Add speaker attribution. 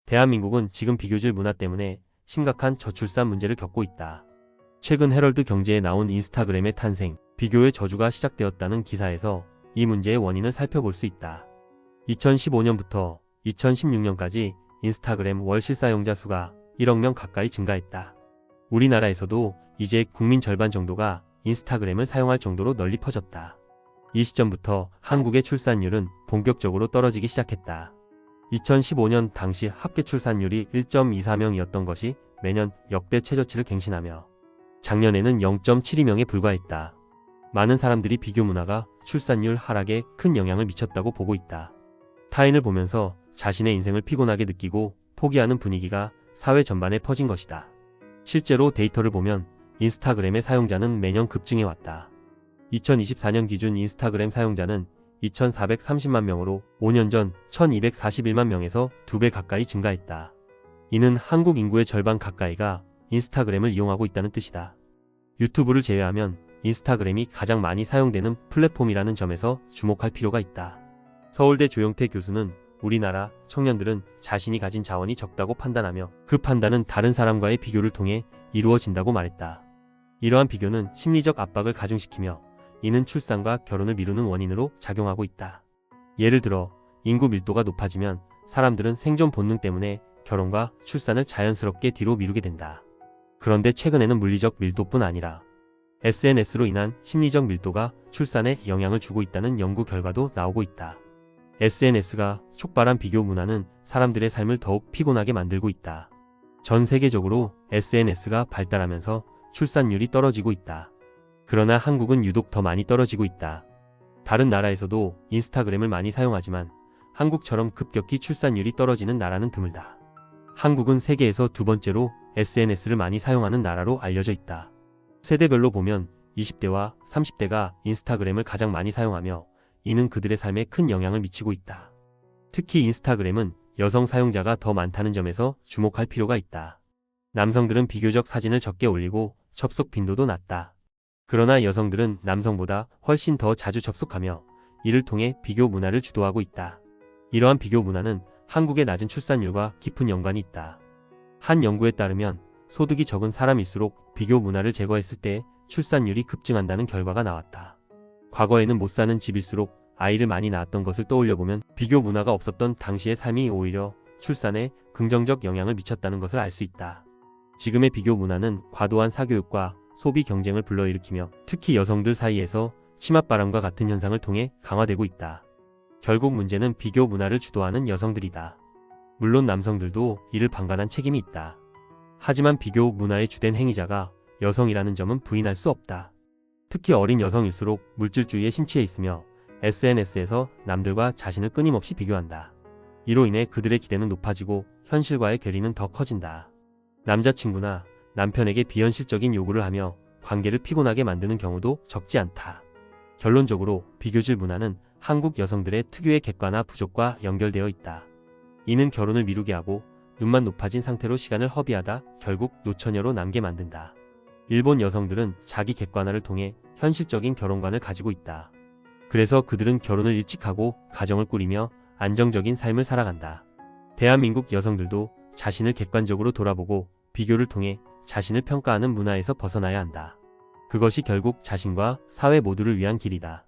Speaker 1: 대한민국은 지금 비교질 문화 때문에 심각한 저출산 문제를 겪고 있다. 최근 헤럴드 경제에 나온 인스타그램의 탄생, 비교의 저주가 시작되었다는 기사에서 이 문제의 원인을 살펴볼 수 있다. 2015년부터 2016년까지 인스타그램 월 실사용자 수가 1억 명 가까이 증가했다. 우리나라에서도 이제 국민 절반 정도가 인스타그램을 사용할 정도로 널리 퍼졌다. 이 시점부터 한국의 출산율은 본격적으로 떨어지기 시작했다. 2015년 당시 합계 출산율이 1.24명이었던 것이 매년 역대 최저치를 갱신하며 작년에는 0.72명에 불과했다. 많은 사람들이 비교 문화가 출산율 하락에 큰 영향을 미쳤다고 보고 있다. 타인을 보면서 자신의 인생을 피곤하게 느끼고 포기하는 분위기가 사회 전반에 퍼진 것이다. 실제로 데이터를 보면 인스타그램의 사용자는 매년 급증해왔다. 2024년 기준 인스타그램 사용자는 2,430만 명으로 5년 전 1,241만 명에서 2배 가까이 증가했다. 이는 한국 인구의 절반 가까이가 인스타그램을 이용하고 있다는 뜻이다. 유튜브를 제외하면 인스타그램이 가장 많이 사용되는 플랫폼이라는 점에서 주목할 필요가 있다. 서울대 조영태 교수는 우리나라 청년들은 자신이 가진 자원이 적다고 판단하며 그 판단은 다른 사람과의 비교를 통해 이루어진다고 말했다. 이러한 비교는 심리적 압박을 가중시키며 이는 출산과 결혼을 미루는 원인으로 작용하고 있다. 예를 들어 인구 밀도가 높아지면 사람들은 생존 본능 때문에 결혼과 출산을 자연스럽게 뒤로 미루게 된다. 그런데 최근에는 물리적 밀도뿐 아니라 SNS로 인한 심리적 밀도가 출산에 영향을 주고 있다는 연구 결과도 나오고 있다. SNS가 촉발한 비교 문화는 사람들의 삶을 더욱 피곤하게 만들고 있다. 전 세계적으로 SNS가 발달하면서 출산율이 떨어지고 있다. 그러나 한국은 유독 더 많이 떨어지고 있다. 다른 나라에서도 인스타그램을 많이 사용하지만 한국처럼 급격히 출산율이 떨어지는 나라는 드물다. 한국은 세계에서 두 번째로 SNS를 많이 사용하는 나라로 알려져 있다. 세대별로 보면 20대와 30대가 인스타그램을 가장 많이 사용하며 이는 그들의 삶에 큰 영향을 미치고 있다. 특히 인스타그램은 여성 사용자가 더 많다는 점에서 주목할 필요가 있다. 남성들은 비교적 사진을 적게 올리고 접속 빈도도 낮다. 그러나 여성들은 남성보다 훨씬 더 자주 접속하며 이를 통해 비교 문화를 주도하고 있다. 이러한 비교 문화는 한국의 낮은 출산율과 깊은 연관이 있다. 한 연구에 따르면 소득이 적은 사람일수록 비교 문화를 제거했을 때 출산율이 급증한다는 결과가 나왔다. 과거에는 못 사는 집일수록 아이를 많이 낳았던 것을 떠올려보면 비교 문화가 없었던 당시의 삶이 오히려 출산에 긍정적 영향을 미쳤다는 것을 알 수 있다. 지금의 비교 문화는 과도한 사교육과 소비 경쟁을 불러일으키며 특히 여성들 사이에서 치맛바람과 같은 현상을 통해 강화되고 있다. 결국 문제는 비교 문화를 주도하는 여성들이다. 물론 남성들도 이를 방관한 책임이 있다. 하지만 비교 문화의 주된 행위자가 여성이라는 점은 부인할 수 없다. 특히 어린 여성일수록 물질주의에 심취해 있으며 SNS에서 남들과 자신을 끊임없이 비교한다. 이로 인해 그들의 기대는 높아지고 현실과의 괴리는 더 커진다. 남자친구나 남편에게 비현실적인 요구를 하며 관계를 피곤하게 만드는 경우도 적지 않다. 결론적으로 비교질 문화는 한국 여성들의 특유의 객관화 부족과 연결되어 있다. 이는 결혼을 미루게 하고 눈만 높아진 상태로 시간을 허비하다 결국 노처녀로 남게 만든다. 일본 여성들은 자기 객관화를 통해 현실적인 결혼관을 가지고 있다. 그래서 그들은 결혼을 일찍 하고 가정을 꾸리며 안정적인 삶을 살아간다. 대한민국 여성들도 자신을 객관적으로 돌아보고 비교를 통해 자신을 평가하는 문화에서 벗어나야 한다. 그것이 결국 자신과 사회 모두를 위한 길이다.